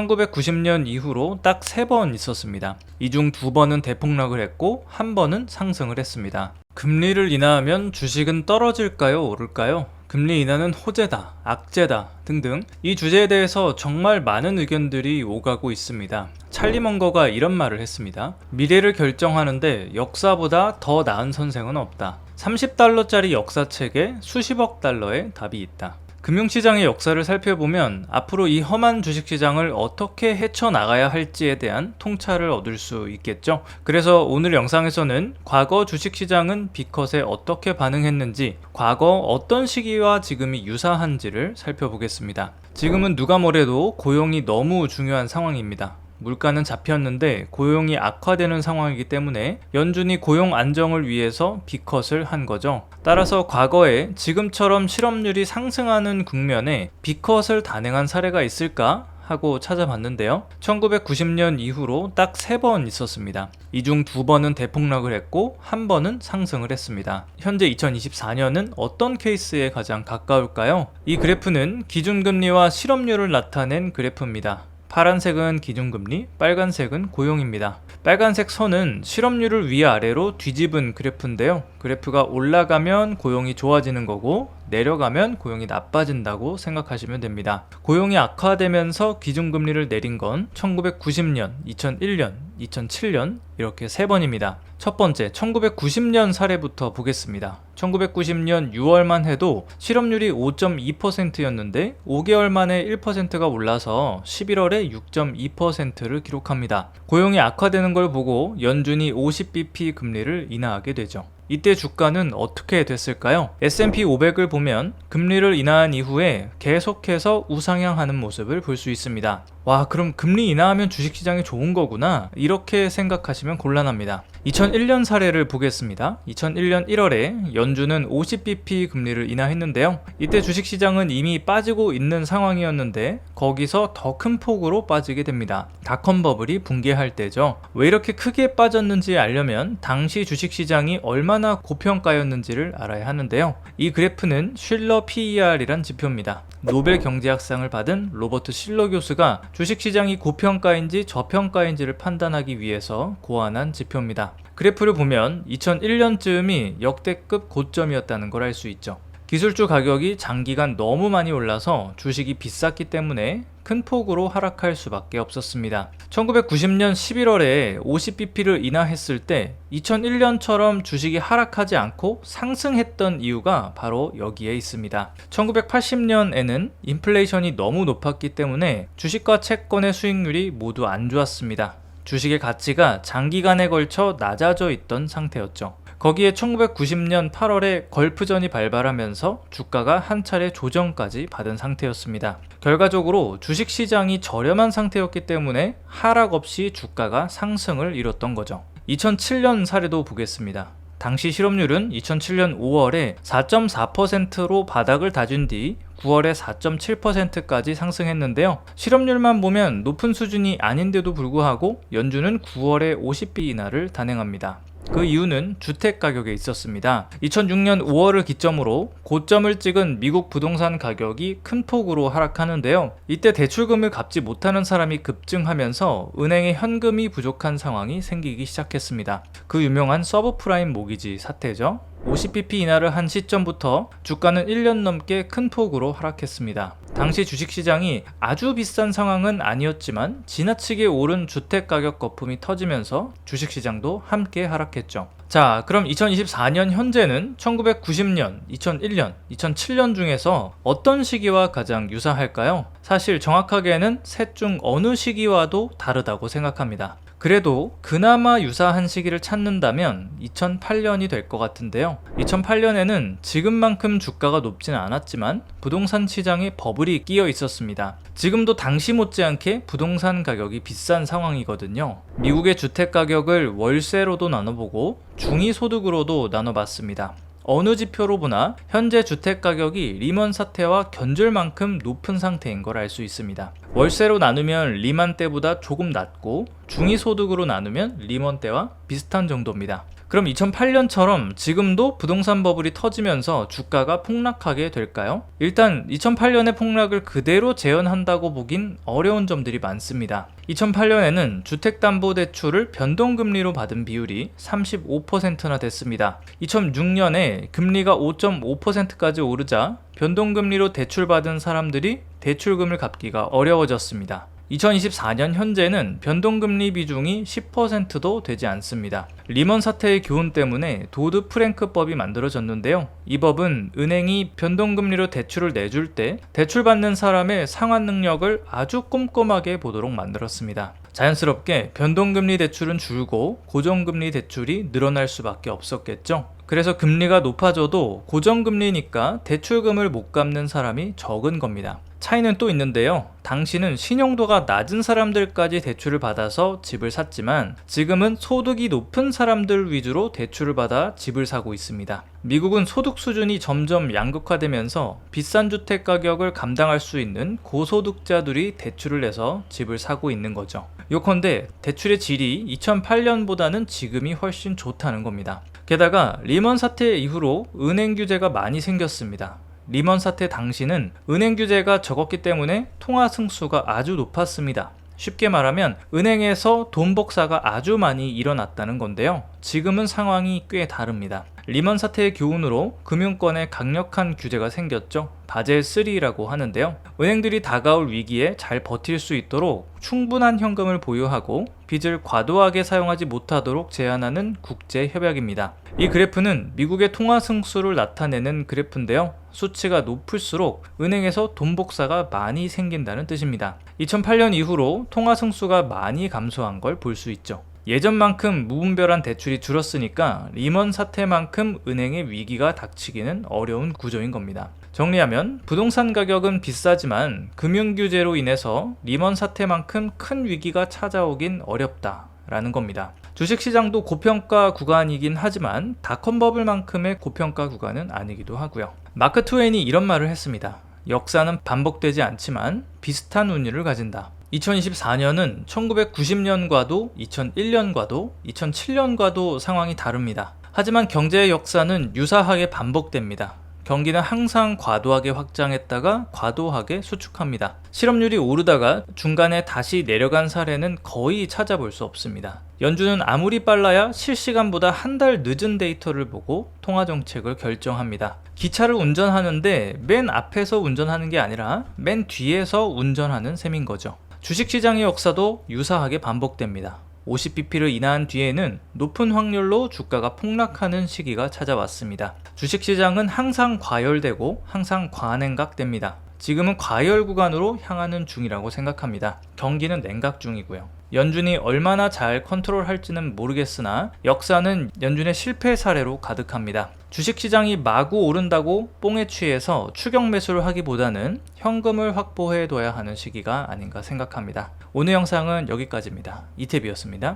1990년 이후로 딱 3번 있었습니다. 이 중 2번은 대폭락을 했고 1번은 상승을 했습니다. 금리를 인하하면 주식은 떨어질까요? 오를까요? 금리 인하는 호재다, 악재다 등등 이 주제에 대해서 정말 많은 의견들이 오가고 있습니다. 찰리 먼거가 이런 말을 했습니다. 미래를 결정하는데 역사보다 더 나은 선생은 없다. 30달러짜리 역사책에 수십억 달러의 답이 있다. 금융시장의 역사를 살펴보면 앞으로 이 험한 주식시장을 어떻게 헤쳐나가야 할지에 대한 통찰을 얻을 수 있겠죠. 그래서 오늘 영상에서는 과거 주식시장은 빅컷에 어떻게 반응했는지, 과거 어떤 시기와 지금이 유사한지를 살펴보겠습니다. 지금은 누가 뭐래도 고용이 너무 중요한 상황입니다. 물가는 잡혔는데 고용이 악화되는 상황이기 때문에 연준이 고용 안정을 위해서 빅컷을 한 거죠. 따라서 과거에 지금처럼 실업률이 상승하는 국면에 빅컷을 단행한 사례가 있을까 하고 찾아봤는데요. 1990년 이후로 딱 3번 있었습니다. 이 중 2번은 대폭락을 했고 1번은 상승을 했습니다. 현재 2024년은 어떤 케이스에 가장 가까울까요? 이 그래프는 기준금리와 실업률을 나타낸 그래프입니다. 파란색은 기준금리, 빨간색은 고용입니다. 빨간색 선은 실업률을 위아래로 뒤집은 그래프인데요. 그래프가 올라가면 고용이 좋아지는 거고 내려가면 고용이 나빠진다고 생각하시면 됩니다. 고용이 악화되면서 기준금리를 내린 건 1990년, 2001년, 2007년 이렇게 3번입니다. 첫 번째, 1990년 사례부터 보겠습니다. 1990년 6월만 해도 실업률이 5.2%였는데 5개월 만에 1%가 올라서 11월에 6.2%를 기록합니다. 고용이 악화되는 걸 보고 연준이 50bp 금리를 인하하게 되죠. 이때 주가는 어떻게 됐을까요? S&P 500을 보면 금리를 인하한 이후에 계속해서 우상향하는 모습을 볼 수 있습니다. 와, 그럼 금리 인하하면 주식시장이 좋은 거구나 이렇게 생각하시면 곤란합니다. 2001년 사례를 보겠습니다. 2001년 1월에 연준은 50bp 금리를 인하했는데요. 이때 주식시장은 이미 빠지고 있는 상황이었는데 거기서 더 큰 폭으로 빠지게 됩니다. 닷컴 버블이 붕괴할 때죠. 왜 이렇게 크게 빠졌는지 알려면 당시 주식시장이 얼마나 고평가였는지를 알아야 하는데요. 이 그래프는 슐러 PER이란 지표입니다. 노벨 경제학상을 받은 로버트 실러 교수가 주식시장이 고평가인지 저평가인지를 판단하기 위해서 고안한 지표입니다. 그래프를 보면 2001년쯤이 역대급 고점이었다는 걸 알 수 있죠. 기술주 가격이 장기간 너무 많이 올라서 주식이 비쌌기 때문에 큰 폭으로 하락할 수밖에 없었습니다. 1990년 11월에 50bp를 인하했을 때 2001년처럼 주식이 하락하지 않고 상승했던 이유가 바로 여기에 있습니다. 1980년에는 인플레이션이 너무 높았기 때문에 주식과 채권의 수익률이 모두 안 좋았습니다. 주식의 가치가 장기간에 걸쳐 낮아져 있던 상태였죠. 거기에 1990년 8월에 걸프전이 발발하면서 주가가 한 차례 조정까지 받은 상태였습니다. 결과적으로 주식시장이 저렴한 상태였기 때문에 하락 없이 주가가 상승을 이뤘던 거죠. 2007년 사례도 보겠습니다. 당시 실업률은 2007년 5월에 4.4%로 바닥을 다진 뒤 9월에 4.7%까지 상승했는데요. 실업률만 보면 높은 수준이 아닌데도 불구하고 연준은 9월에 50bp 인하를 단행합니다. 그 이유는 주택 가격에 있었습니다. 2006년 5월을 기점으로 고점을 찍은 미국 부동산 가격이 큰 폭으로 하락하는데요. 이때 대출금을 갚지 못하는 사람이 급증하면서 은행에 현금이 부족한 상황이 생기기 시작했습니다. 그 유명한 서브프라임 모기지 사태죠. 50bp 인하를 한 시점부터 주가는 1년 넘게 큰 폭으로 하락했습니다. 당시 주식시장이 아주 비싼 상황은 아니었지만 지나치게 오른 주택가격 거품이 터지면서 주식시장도 함께 하락했죠. 자, 그럼 2024년 현재는 1990년, 2001년, 2007년 중에서 어떤 시기와 가장 유사할까요? 사실 정확하게는 셋 중 어느 시기와도 다르다고 생각합니다. 그래도 그나마 유사한 시기를 찾는다면 2008년이 될 것 같은데요. 2008년에는 지금만큼 주가가 높진 않았지만 부동산 시장에 버블이 끼어 있었습니다. 지금도 당시 못지않게 부동산 가격이 비싼 상황이거든요. 미국의 주택 가격을 월세로도 나눠보고 중위소득으로도 나눠봤습니다. 어느 지표로 보나 현재 주택 가격이 리먼 사태와 견줄 만큼 높은 상태인 걸 알 수 있습니다. 월세로 나누면 리만 때보다 조금 낮고 중위소득으로 나누면 리먼 때와 비슷한 정도입니다. 그럼 2008년처럼 지금도 부동산 버블이 터지면서 주가가 폭락하게 될까요? 일단 2008년의 폭락을 그대로 재현한다고 보긴 어려운 점들이 많습니다. 2008년에는 주택담보대출을 변동금리로 받은 비율이 35%나 됐습니다. 2006년에 금리가 5.5%까지 오르자 변동금리로 대출받은 사람들이 대출금을 갚기가 어려워졌습니다. 2024년 현재는 변동금리 비중이 10%도 되지 않습니다. 리먼 사태의 교훈 때문에 도드 프랭크법이 만들어졌는데요. 이 법은 은행이 변동금리로 대출을 내줄 때 대출받는 사람의 상환 능력을 아주 꼼꼼하게 보도록 만들었습니다. 자연스럽게 변동금리 대출은 줄고 고정금리 대출이 늘어날 수밖에 없었겠죠. 그래서 금리가 높아져도 고정금리니까 대출금을 못 갚는 사람이 적은 겁니다. 차이는 또 있는데요. 당시는 신용도가 낮은 사람들까지 대출을 받아서 집을 샀지만 지금은 소득이 높은 사람들 위주로 대출을 받아 집을 사고 있습니다. 미국은 소득 수준이 점점 양극화되면서 비싼 주택 가격을 감당할 수 있는 고소득자들이 대출을 내서 집을 사고 있는 거죠. 요컨대 대출의 질이 2008년보다는 지금이 훨씬 좋다는 겁니다. 게다가 리먼 사태 이후로 은행 규제가 많이 생겼습니다. 리먼 사태 당시는 은행 규제가 적었기 때문에 통화 승수가 아주 높았습니다. 쉽게 말하면 은행에서 돈 복사가 아주 많이 일어났다는 건데요. 지금은 상황이 꽤 다릅니다. 리먼 사태의 교훈으로 금융권에 강력한 규제가 생겼죠. 바젤 3라고 하는데요. 은행들이 다가올 위기에 잘 버틸 수 있도록 충분한 현금을 보유하고 빚을 과도하게 사용하지 못하도록 제한하는 국제 협약입니다. 이 그래프는 미국의 통화 승수를 나타내는 그래프인데요. 수치가 높을수록 은행에서 돈 복사가 많이 생긴다는 뜻입니다. 2008년 이후로 통화 승수가 많이 감소한 걸 볼 수 있죠. 예전만큼 무분별한 대출이 줄었으니까 리먼 사태만큼 은행의 위기가 닥치기는 어려운 구조인 겁니다. 정리하면 부동산 가격은 비싸지만 금융규제로 인해서 리먼 사태만큼 큰 위기가 찾아오긴 어렵다라는 겁니다. 주식시장도 고평가 구간이긴 하지만 닷컴 버블만큼의 고평가 구간은 아니기도 하고요. 마크 트웨인이 이런 말을 했습니다. 역사는 반복되지 않지만 비슷한 운율을 가진다. 2024년은 1990년과도 2001년과도 2007년과도 상황이 다릅니다. 하지만 경제의 역사는 유사하게 반복됩니다. 경기는 항상 과도하게 확장했다가 과도하게 수축합니다. 실업률이 오르다가 중간에 다시 내려간 사례는 거의 찾아볼 수 없습니다. 연준은 아무리 빨라야 실시간보다 한 달 늦은 데이터를 보고 통화정책을 결정합니다. 기차를 운전하는데 맨 앞에서 운전하는 게 아니라 맨 뒤에서 운전하는 셈인 거죠. 주식시장의 역사도 유사하게 반복됩니다. 50bp를 인하한 뒤에는 높은 확률로 주가가 폭락하는 시기가 찾아왔습니다. 주식시장은 항상 과열되고 항상 과냉각됩니다. 지금은 과열 구간으로 향하는 중이라고 생각합니다. 경기는 냉각 중이고요. 연준이 얼마나 잘 컨트롤할지는 모르겠으나 역사는 연준의 실패 사례로 가득합니다. 주식시장이 마구 오른다고 뽕에 취해서 추격 매수를 하기보다는 현금을 확보해 둬야 하는 시기가 아닌가 생각합니다. 오늘 영상은 여기까지입니다. 이태비였습니다.